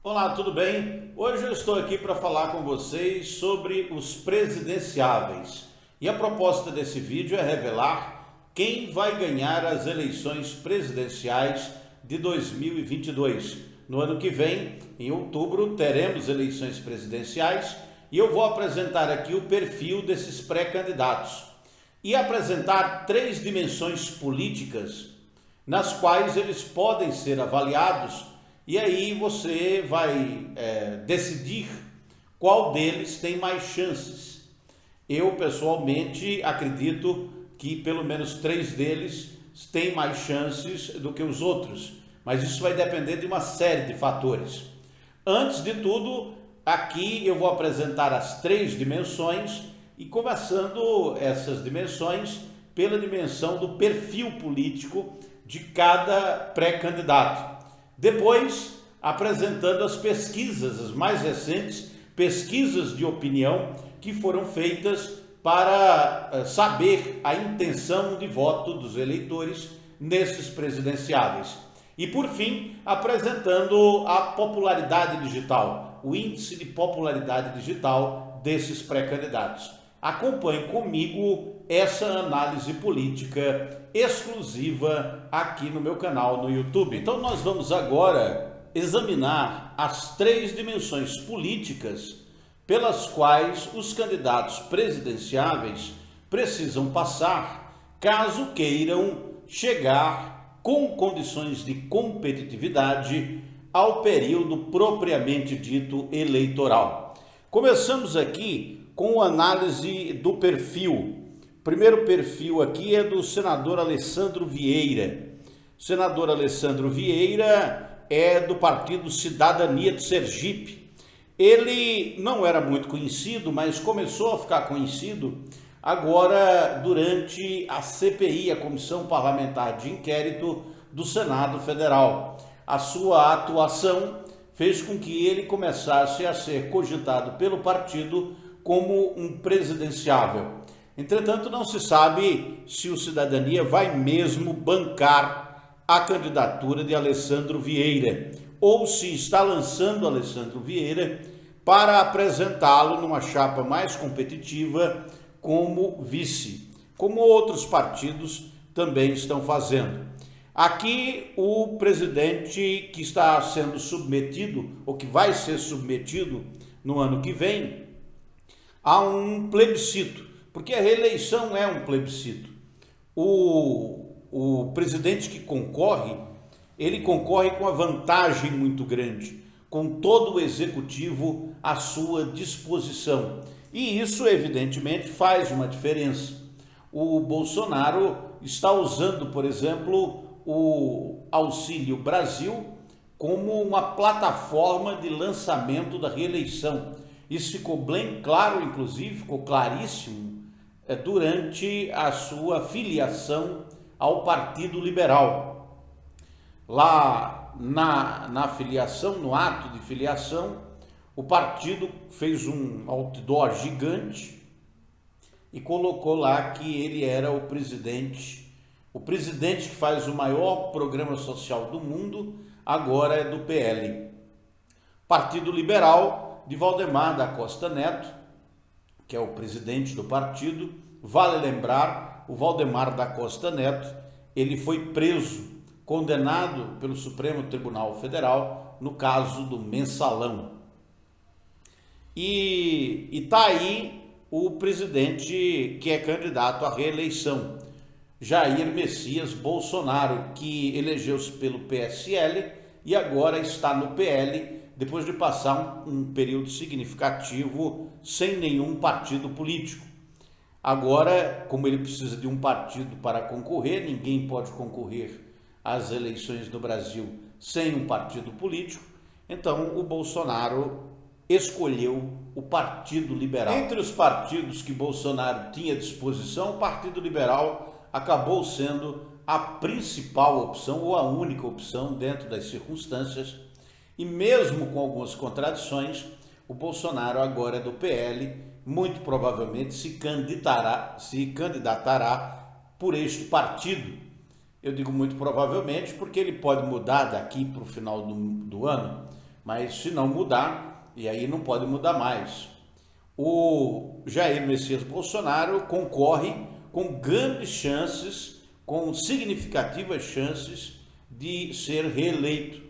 Olá, tudo bem? Hoje eu estou aqui para falar com vocês sobre os presidenciáveis. E a proposta desse vídeo é revelar quem vai ganhar as eleições presidenciais de 2022. No ano que vem, em outubro, teremos eleições presidenciais e eu vou apresentar aqui o perfil desses pré-candidatos e apresentar três dimensões políticas nas quais eles podem ser avaliados. E aí você vai decidir qual deles tem mais chances. Eu, pessoalmente, acredito que pelo menos três deles têm mais chances do que os outros, mas isso vai depender de uma série de fatores. Antes de tudo, aqui eu vou apresentar as três dimensões e começando essas dimensões pela dimensão do perfil político de cada pré-candidato. Depois, apresentando as pesquisas, as mais recentes pesquisas de opinião que foram feitas para saber a intenção de voto dos eleitores nesses presidenciáveis. E, por fim, apresentando a popularidade digital, o índice de popularidade digital desses pré-candidatos. Acompanhe comigo essa análise política exclusiva aqui no meu canal no YouTube. Então nós vamos agora examinar as três dimensões políticas pelas quais os candidatos presidenciáveis precisam passar caso queiram chegar com condições de competitividade ao período propriamente dito eleitoral. Começamos aqui com a análise do perfil. O primeiro perfil aqui é do senador Alessandro Vieira. O senador Alessandro Vieira é do partido Cidadania de Sergipe. Ele não era muito conhecido, mas começou a ficar conhecido agora durante a CPI, a Comissão Parlamentar de Inquérito do Senado Federal. A sua atuação fez com que ele começasse a ser cogitado pelo partido como um presidenciável. Entretanto, não se sabe se o Cidadania vai mesmo bancar a candidatura de Alessandro Vieira ou se está lançando Alessandro Vieira para apresentá-lo numa chapa mais competitiva como vice, como outros partidos também estão fazendo. Aqui o presidente que está sendo submetido, ou que vai ser submetido no ano que vem, há um plebiscito, porque a reeleição é um plebiscito. O presidente que concorre, ele concorre com a vantagem muito grande, com todo o executivo à sua disposição. E isso, evidentemente, faz uma diferença. O Bolsonaro está usando, por exemplo, o Auxílio Brasil como uma plataforma de lançamento da reeleição. Isso ficou bem claro, inclusive, ficou claríssimo durante a sua filiação ao Partido Liberal. Lá na filiação, no ato de filiação, o partido fez um outdoor gigante e colocou lá que ele era o presidente que faz o maior programa social do mundo, agora é do PL. Partido Liberal de Valdemar da Costa Neto, que é o presidente do partido. Vale lembrar, o Valdemar da Costa Neto, ele foi preso, condenado pelo Supremo Tribunal Federal no caso do Mensalão. E está aí o presidente que é candidato à reeleição, Jair Messias Bolsonaro, que elegeu-se pelo PSL e agora está no PL, depois de passar um período significativo sem nenhum partido político. Agora, como ele precisa de um partido para concorrer, ninguém pode concorrer às eleições no Brasil sem um partido político, então o Bolsonaro escolheu o Partido Liberal. Entre os partidos que Bolsonaro tinha à disposição, o Partido Liberal acabou sendo a principal opção ou a única opção dentro das circunstâncias. E mesmo com algumas contradições, o Bolsonaro agora é do PL, muito provavelmente se candidatará por este partido. Eu digo muito provavelmente porque ele pode mudar daqui para o final do ano, mas se não mudar, e aí não pode mudar mais. O Jair Messias Bolsonaro concorre com grandes chances, com significativas chances de ser reeleito.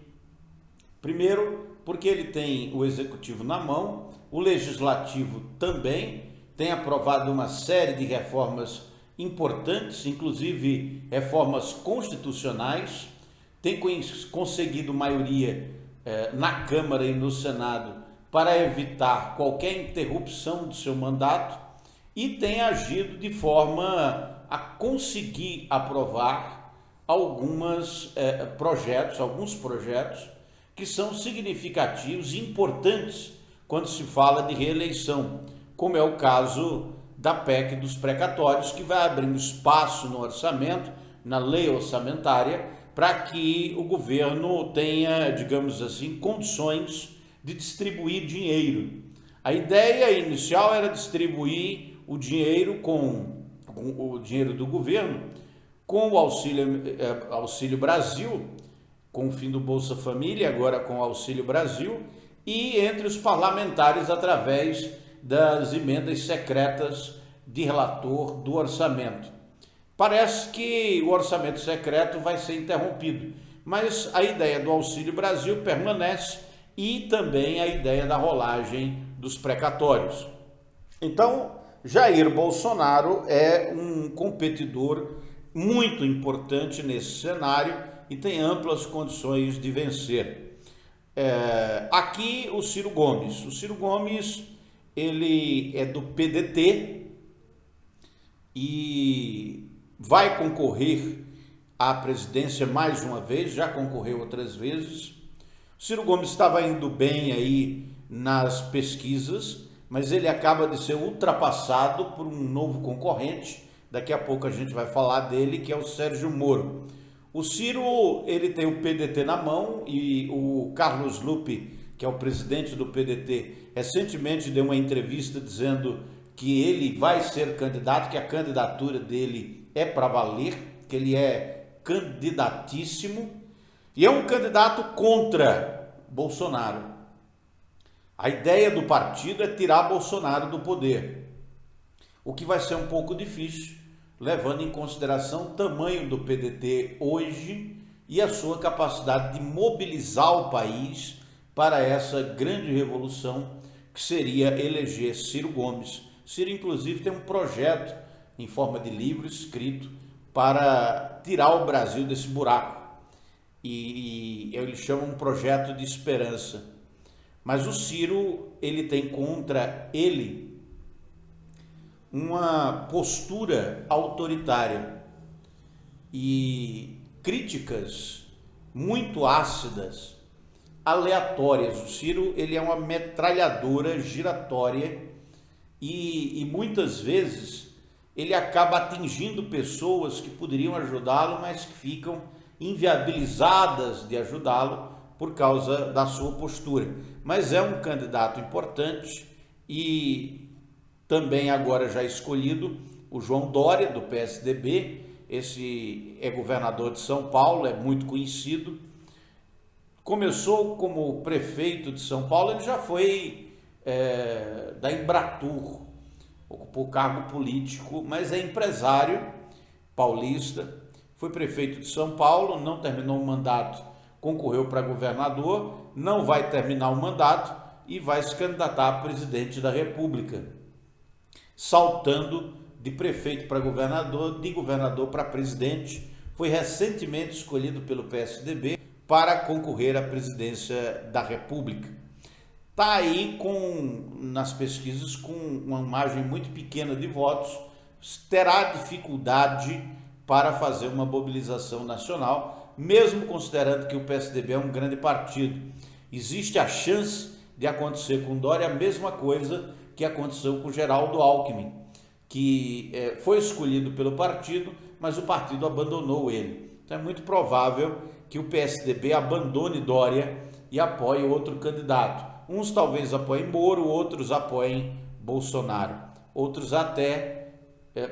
Primeiro, porque ele tem o executivo na mão, o legislativo também tem aprovado uma série de reformas importantes, inclusive reformas constitucionais, tem conseguido maioria na Câmara e no Senado para evitar qualquer interrupção do seu mandato e tem agido de forma a conseguir aprovar alguns projetos que são significativos e importantes quando se fala de reeleição, como é o caso da PEC dos precatórios, que vai abrindo espaço no orçamento, na lei orçamentária, para que o governo tenha, digamos assim, condições de distribuir dinheiro. A ideia inicial era distribuir o dinheiro com o dinheiro do governo, com o Auxílio Brasil, com o fim do Bolsa Família, agora com o Auxílio Brasil, e entre os parlamentares através das emendas secretas de relator do orçamento. Parece que o orçamento secreto vai ser interrompido, mas a ideia do Auxílio Brasil permanece e também a ideia da rolagem dos precatórios. Então, Jair Bolsonaro é um competidor muito importante nesse cenário e tem amplas condições de vencer. Aqui o Ciro Gomes. O Ciro Gomes, ele é do PDT e vai concorrer à presidência mais uma vez, já concorreu outras vezes. O Ciro Gomes estava indo bem aí nas pesquisas, mas ele acaba de ser ultrapassado por um novo concorrente. Daqui a pouco a gente vai falar dele, que é o Sérgio Moro. O Ciro, ele tem o PDT na mão e o Carlos Lupe, que é o presidente do PDT, recentemente deu uma entrevista dizendo que ele vai ser candidato, que a candidatura dele é para valer, que ele é candidatíssimo e é um candidato contra Bolsonaro. A ideia do partido é tirar Bolsonaro do poder, o que vai ser um pouco difícil, levando em consideração o tamanho do PDT hoje e a sua capacidade de mobilizar o país para essa grande revolução que seria eleger Ciro Gomes. Ciro, inclusive, tem um projeto em forma de livro escrito para tirar o Brasil desse buraco. E ele chama um projeto de esperança. Mas o Ciro, ele tem contra ele uma postura autoritária e críticas muito ácidas, aleatórias. O Ciro, ele é uma metralhadora giratória e muitas vezes ele acaba atingindo pessoas que poderiam ajudá-lo, mas que ficam inviabilizadas de ajudá-lo por causa da sua postura. Mas é um candidato importante e também agora já escolhido o João Dória, do PSDB. Esse é governador de São Paulo, é muito conhecido. Começou como prefeito de São Paulo, ele já foi da Embratur, ocupou cargo político, mas é empresário paulista, foi prefeito de São Paulo, não terminou o mandato, concorreu para governador, não vai terminar o mandato e vai se candidatar a presidente da República, saltando de prefeito para governador, de governador para presidente. Foi recentemente escolhido pelo PSDB para concorrer à presidência da República. Está aí nas pesquisas com uma margem muito pequena de votos, terá dificuldade para fazer uma mobilização nacional, mesmo considerando que o PSDB é um grande partido. Existe a chance de acontecer com Dória a mesma coisa que aconteceu com Geraldo Alckmin, que foi escolhido pelo partido, mas o partido abandonou ele. Então é muito provável que o PSDB abandone Dória e apoie outro candidato. Uns talvez apoiem Moro, outros apoiem Bolsonaro. Outros até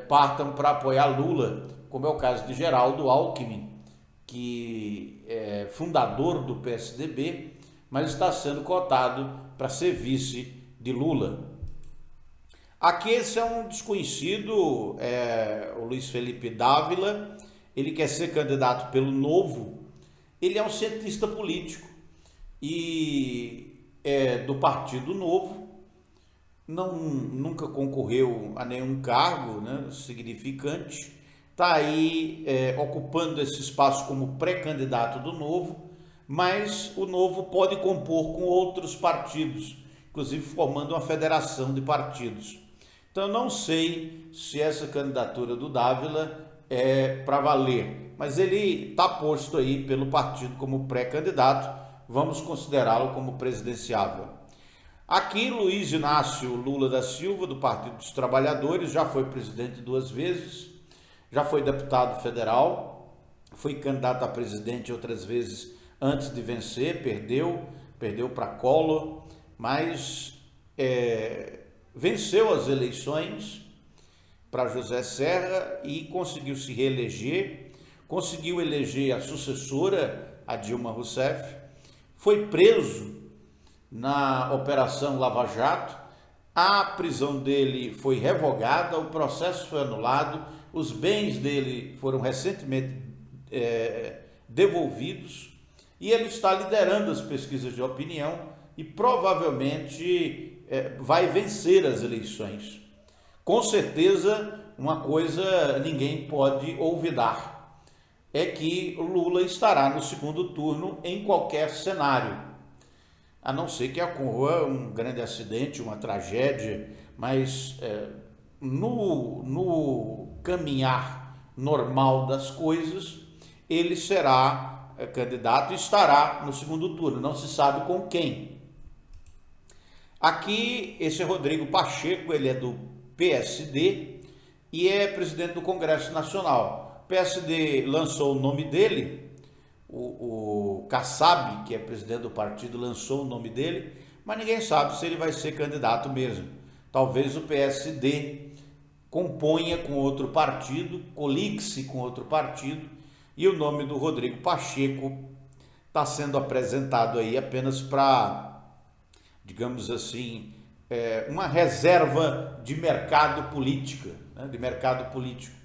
partam para apoiar Lula, como é o caso de Geraldo Alckmin, que é fundador do PSDB, mas está sendo cotado para ser vice de Lula. Aqui esse é um desconhecido, o Luiz Felipe Dávila. Ele quer ser candidato pelo Novo. Ele é um cientista político e é do Partido Novo. Nunca concorreu a nenhum cargo, né, significante. Está aí ocupando esse espaço como pré-candidato do Novo, mas o Novo pode compor com outros partidos, inclusive formando uma federação de partidos. Então, eu não sei se essa candidatura do Dávila é para valer, mas ele está posto aí pelo partido como pré-candidato, vamos considerá-lo como presidenciável. Aqui, Luiz Inácio Lula da Silva, do Partido dos Trabalhadores, já foi presidente 2 vezes, já foi deputado federal, foi candidato a presidente outras vezes antes de vencer, perdeu para Collor, mas venceu as eleições para José Serra e conseguiu se reeleger, conseguiu eleger a sucessora, a Dilma Rousseff, foi preso na Operação Lava Jato, a prisão dele foi revogada, o processo foi anulado, os bens dele foram recentemente devolvidos e ele está liderando as pesquisas de opinião e provavelmente vai vencer as eleições. Com certeza, uma coisa ninguém pode olvidar, é que Lula estará no segundo turno em qualquer cenário, a não ser que ocorra um grande acidente, uma tragédia, mas no caminhar normal das coisas, ele será candidato e estará no segundo turno, não se sabe com quem. Aqui, esse é Rodrigo Pacheco, ele é do PSD e é presidente do Congresso Nacional. O PSD lançou o nome dele, o Kassab, que é presidente do partido, lançou o nome dele, mas ninguém sabe se ele vai ser candidato mesmo. Talvez o PSD componha com outro partido, coligue-se com outro partido, e o nome do Rodrigo Pacheco está sendo apresentado aí apenas para, digamos assim, uma reserva de mercado política, né, de mercado político.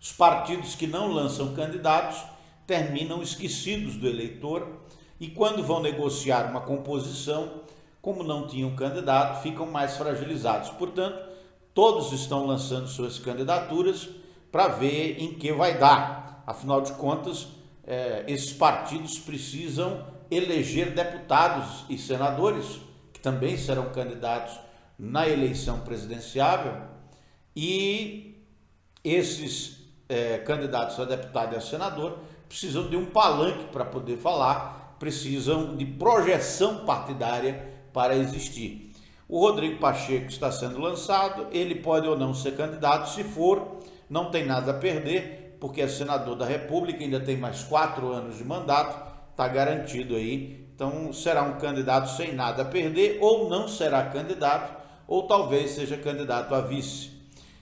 Os partidos que não lançam candidatos terminam esquecidos do eleitor e quando vão negociar uma composição, como não tinham candidato, ficam mais fragilizados. Portanto, todos estão lançando suas candidaturas para ver em que vai dar. Afinal de contas, esses partidos precisam eleger deputados e senadores, que também serão candidatos na eleição presidenciável, e esses candidatos a deputado e a senador precisam de um palanque para poder falar, precisam de projeção partidária para existir. O Rodrigo Pacheco está sendo lançado, ele pode ou não ser candidato, se for, não tem nada a perder, porque é senador da República, ainda tem mais 4 anos de mandato, está garantido aí, então será um candidato sem nada a perder, ou não será candidato, ou talvez seja candidato a vice.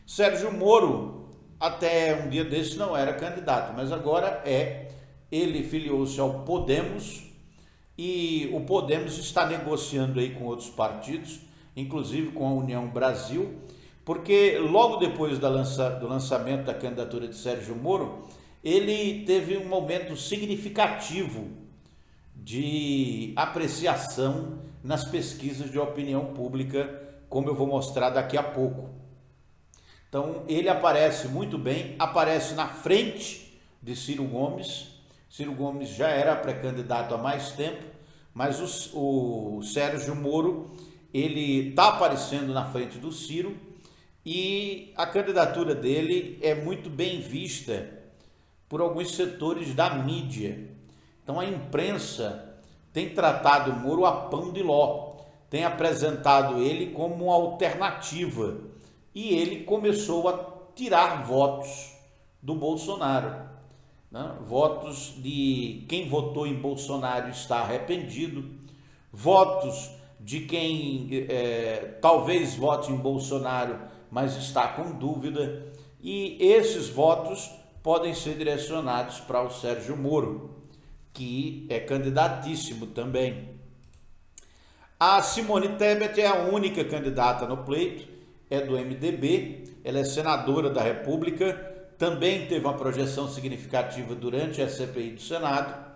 Sérgio Moro, até um dia desse não era candidato, mas agora ele filiou-se ao Podemos, e o Podemos está negociando aí com outros partidos, inclusive com a União Brasil, porque logo depois do lançamento da candidatura de Sérgio Moro, ele teve um momento significativo de apreciação nas pesquisas de opinião pública, como eu vou mostrar daqui a pouco. Então, ele aparece muito bem, aparece na frente de Ciro Gomes. Ciro Gomes já era pré-candidato há mais tempo, mas o Sérgio Moro, ele está aparecendo na frente do Ciro e a candidatura dele é muito bem vista por alguns setores da mídia. Então, a imprensa tem tratado o Moro a pão de ló, tem apresentado ele como uma alternativa e ele começou a tirar votos do Bolsonaro, né? Votos de quem votou em Bolsonaro está arrependido, votos de quem talvez vote em Bolsonaro, mas está com dúvida, e esses votos podem ser direcionados para o Sérgio Moro. que é candidatíssimo também. A Simone Tebet é a única candidata no pleito, é do MDB, ela é senadora da República, também teve uma projeção significativa durante a CPI do Senado,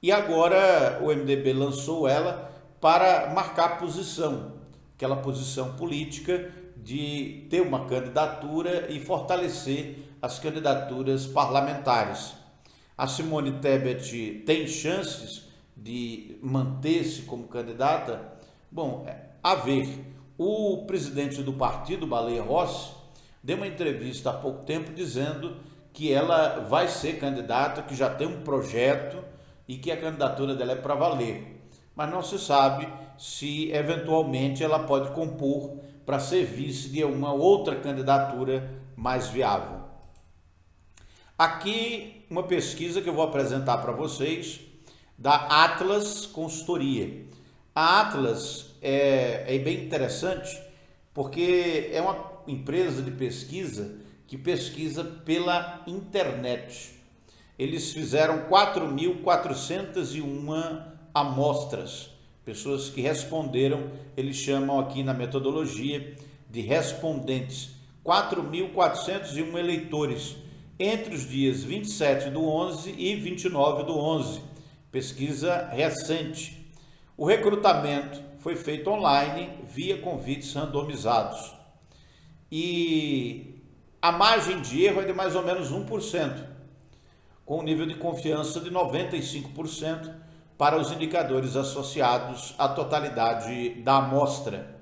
e agora o MDB lançou ela para marcar posição, aquela posição política de ter uma candidatura e fortalecer as candidaturas parlamentares. A Simone Tebet tem chances de manter-se como candidata? Bom, a ver. O presidente do partido, Baleia Rossi, deu uma entrevista há pouco tempo dizendo que ela vai ser candidata, que já tem um projeto e que a candidatura dela é para valer. Mas não se sabe se eventualmente ela pode compor para ser vice de uma outra candidatura mais viável. Aqui uma pesquisa que eu vou apresentar para vocês da Atlas Consultoria. A Atlas é bem interessante porque é uma empresa de pesquisa que pesquisa pela internet. Eles fizeram 4.401 amostras, pessoas que responderam, eles chamam aqui na metodologia de respondentes, 4.401 eleitores, entre os dias 27/11 e 29/11, pesquisa recente. O recrutamento foi feito online via convites randomizados e a margem de erro é de mais ou menos 1%, com um nível de confiança de 95% para os indicadores associados à totalidade da amostra.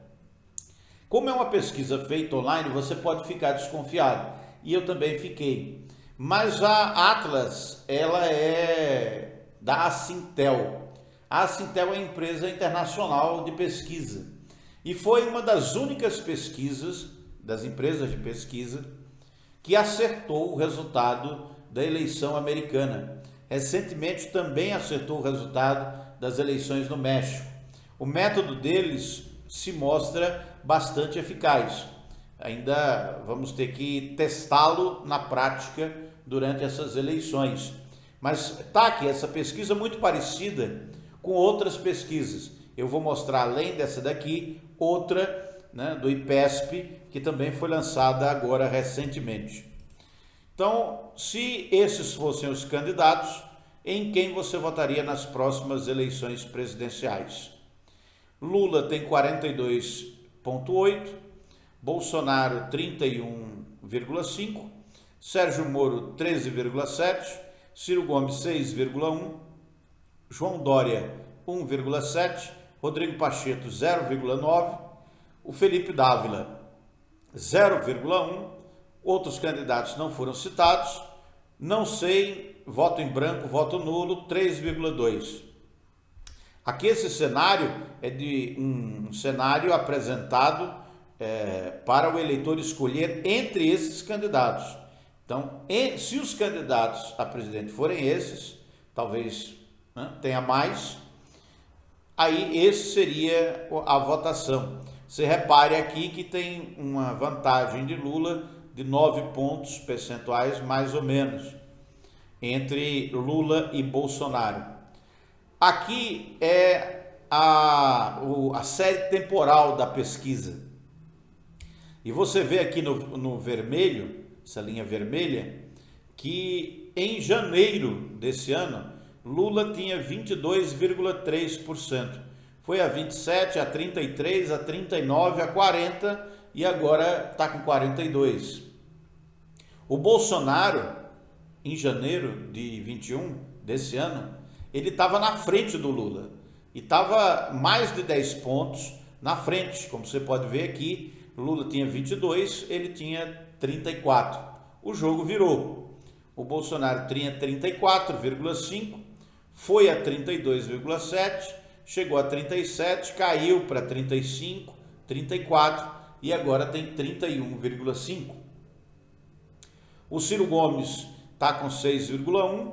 Como é uma pesquisa feita online, você pode ficar desconfiado, e eu também fiquei. Mas a Atlas, ela é da Assintel. A Assintel é uma empresa internacional de pesquisa e foi uma das únicas pesquisas, das empresas de pesquisa, que acertou o resultado da eleição americana. Recentemente também acertou o resultado das eleições no México. O método deles se mostra bastante eficaz. Ainda vamos ter que testá-lo na prática durante essas eleições. Mas está aqui essa pesquisa muito parecida com outras pesquisas. Eu vou mostrar, além dessa daqui, outra, né, do IPESP, que também foi lançada agora recentemente. Então, se esses fossem os candidatos, em quem você votaria nas próximas eleições presidenciais? Lula tem 42,8%, Bolsonaro 31,5%, Sérgio Moro 13,7%, Ciro Gomes 6,1%, João Dória 1,7%, Rodrigo Pacheco 0,9%, o Felipe Dávila 0,1%, outros candidatos não foram citados, não sei, voto em branco, voto nulo 3,2%. Aqui esse cenário é de um cenário apresentado para o eleitor escolher entre esses candidatos. Então, se os candidatos a presidente forem esses, talvez tenha mais, aí esse seria a votação. Você repare aqui que tem uma vantagem de Lula de 9 pontos percentuais, mais ou menos, entre Lula e Bolsonaro. Aqui é a série temporal da pesquisa. E você vê aqui no vermelho, essa linha vermelha, que em janeiro desse ano, Lula tinha 22,3%. Foi a 27%, a 33%, a 39%, a 40% e agora está com 42%. O Bolsonaro, em janeiro de 21 desse ano, ele estava na frente do Lula. E estava mais de 10 pontos na frente. Como você pode ver aqui, Lula tinha 22, ele tinha 34. O jogo virou. O Bolsonaro tinha 34,5, foi a 32,7, chegou a 37, caiu para 35, 34 e agora tem 31,5. O Ciro Gomes está com 6,1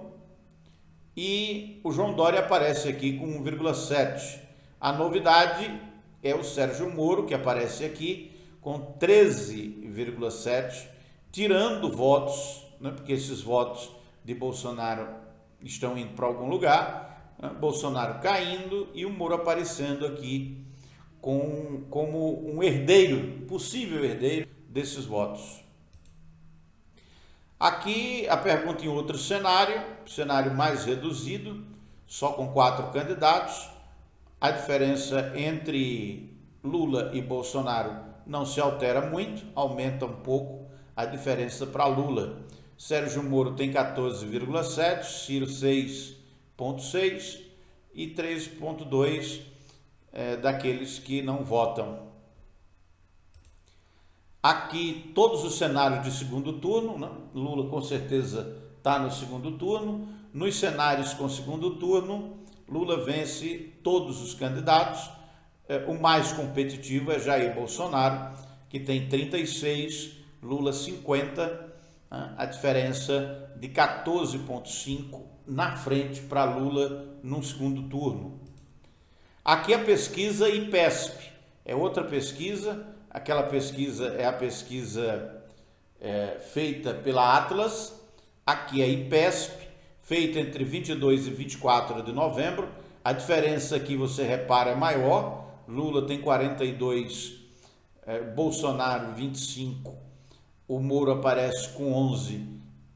e o João Dória aparece aqui com 1,7. A novidade é o Sérgio Moro, que aparece aqui com 13,7, tirando votos, né, porque esses votos de Bolsonaro estão indo para algum lugar, né? Bolsonaro caindo e o Moro aparecendo aqui como um herdeiro, possível herdeiro desses votos. Aqui a pergunta em outro cenário mais reduzido, só com 4 candidatos. A diferença entre Lula e Bolsonaro não se altera muito, aumenta um pouco a diferença para Lula. Sérgio Moro tem 14,7, Ciro 6,6 e 3,2 daqueles que não votam. Aqui todos os cenários de segundo turno, né? Lula com certeza está no segundo turno. Nos cenários com segundo turno, Lula vence todos os candidatos. O mais competitivo é Jair Bolsonaro, que tem 36, Lula 50, a diferença de 14,5 na frente para Lula no segundo turno. Aqui a pesquisa IPESP, é outra pesquisa, aquela pesquisa é a pesquisa feita pela Atlas, aqui é IPESP, feita entre 22 e 24 de novembro, a diferença aqui você repara é maior, Lula tem 42, Bolsonaro 25, o Moro aparece com 11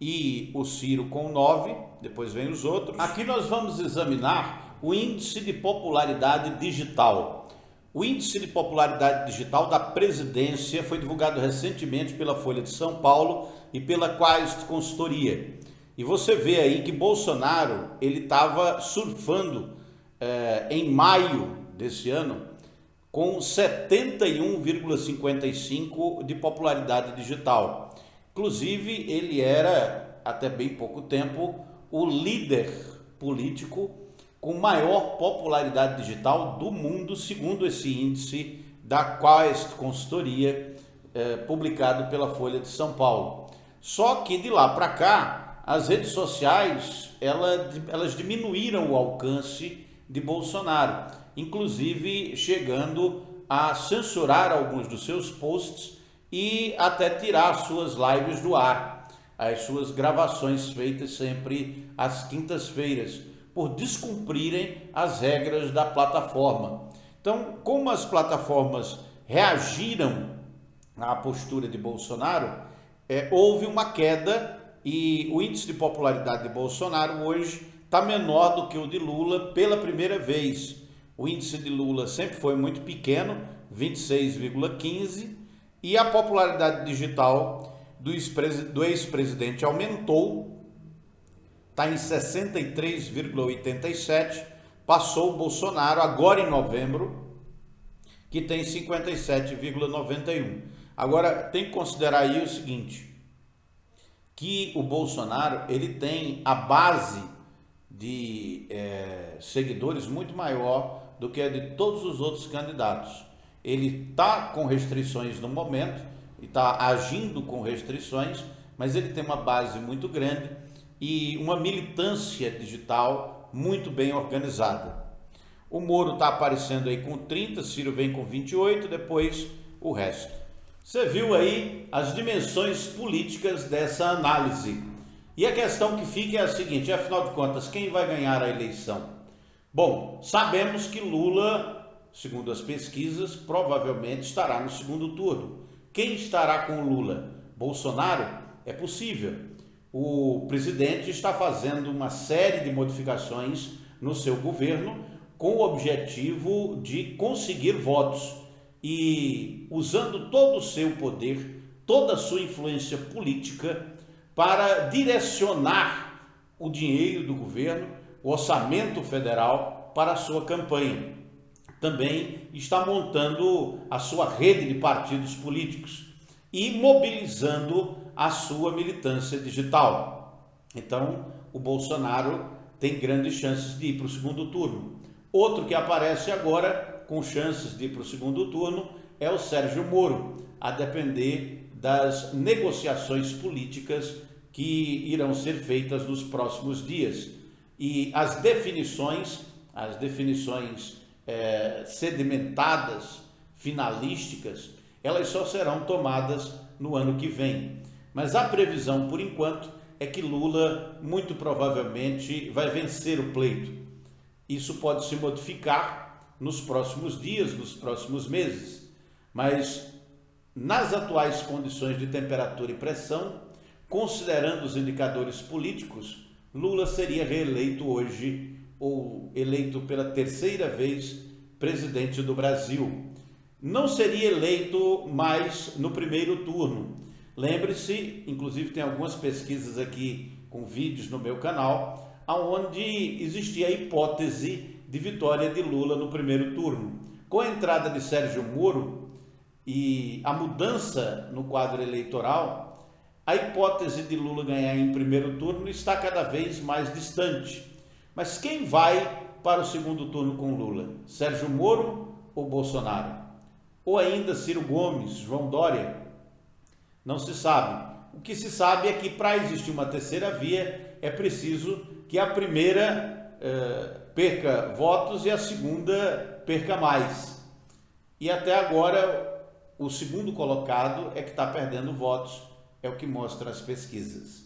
e o Ciro com 9, depois vem os outros. Aqui nós vamos examinar o índice de popularidade digital. O índice de popularidade digital da presidência foi divulgado recentemente pela Folha de São Paulo e pela Quaest Consultoria. E você vê aí que Bolsonaro ele estava surfando em maio desse ano com 71,55 de popularidade digital. Inclusive, ele era, até bem pouco tempo, o líder político com maior popularidade digital do mundo, segundo esse índice da Quaest Consultoria, publicado pela Folha de São Paulo. Só que de lá para cá, as redes sociais, elas diminuíram o alcance de Bolsonaro, inclusive chegando a censurar alguns dos seus posts e até tirar suas lives do ar, as suas gravações feitas sempre às quintas-feiras, por descumprirem as regras da plataforma. Então, como as plataformas reagiram à postura de Bolsonaro, houve uma queda e o índice de popularidade de Bolsonaro hoje está menor do que o de Lula pela primeira vez. O índice de Lula sempre foi muito pequeno, 26,15, e a popularidade digital do ex-presidente aumentou, está em 63,87, passou o Bolsonaro agora em novembro, que tem 57,91. Agora, tem que considerar aí o seguinte, que o Bolsonaro ele tem a base de seguidores muito maior do que a de todos os outros candidatos. Ele está com restrições no momento, está agindo com restrições, mas ele tem uma base muito grande e uma militância digital muito bem organizada. O Moro está aparecendo aí com 30, Ciro vem com 28, depois o resto. Você viu aí as dimensões políticas dessa análise. E a questão que fica é a seguinte, afinal de contas, quem vai ganhar a eleição? Bom, sabemos que Lula, segundo as pesquisas, provavelmente estará no segundo turno. Quem estará com Lula? Bolsonaro? É possível. O presidente está fazendo uma série de modificações no seu governo com o objetivo de conseguir votos e usando todo o seu poder, toda a sua influência política para direcionar o dinheiro do governo, o orçamento federal para a sua campanha. Também está montando a sua rede de partidos políticos e mobilizando a sua militância digital. Então, o Bolsonaro tem grandes chances de ir para o segundo turno. Outro que aparece agora com chances de ir para o segundo turno é o Sérgio Moro, a depender das negociações políticas que irão ser feitas nos próximos dias. E as definições sedimentadas, finalísticas, elas só serão tomadas no ano que vem. Mas a previsão, por enquanto, é que Lula muito provavelmente vai vencer o pleito. Isso pode se modificar nos próximos dias, nos próximos meses, mas nas atuais condições de temperatura e pressão, considerando os indicadores políticos, Lula seria reeleito hoje, ou eleito pela terceira vez presidente do Brasil. Não seria eleito mais no primeiro turno. Lembre-se, inclusive tem algumas pesquisas aqui com vídeos no meu canal, onde existia a hipótese de vitória de Lula no primeiro turno. Com a entrada de Sérgio Moro e a mudança no quadro eleitoral, a hipótese de Lula ganhar em primeiro turno está cada vez mais distante. Mas quem vai para o segundo turno com Lula? Sérgio Moro ou Bolsonaro? Ou ainda Ciro Gomes, João Dória? Não se sabe. O que se sabe é que para existir uma terceira via é preciso que a primeira perca votos e a segunda perca mais. E até agora o segundo colocado é que está perdendo votos, é o que mostram as pesquisas.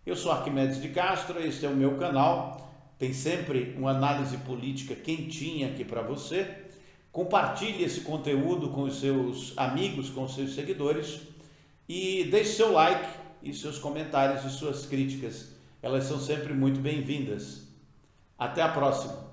Eu sou Arquimedes de Castro, este é o meu canal, tem sempre uma análise política quentinha aqui para você. Compartilhe esse conteúdo com os seus amigos, com os seus seguidores e deixe seu like e seus comentários e suas críticas. Elas são sempre muito bem-vindas. Até a próxima!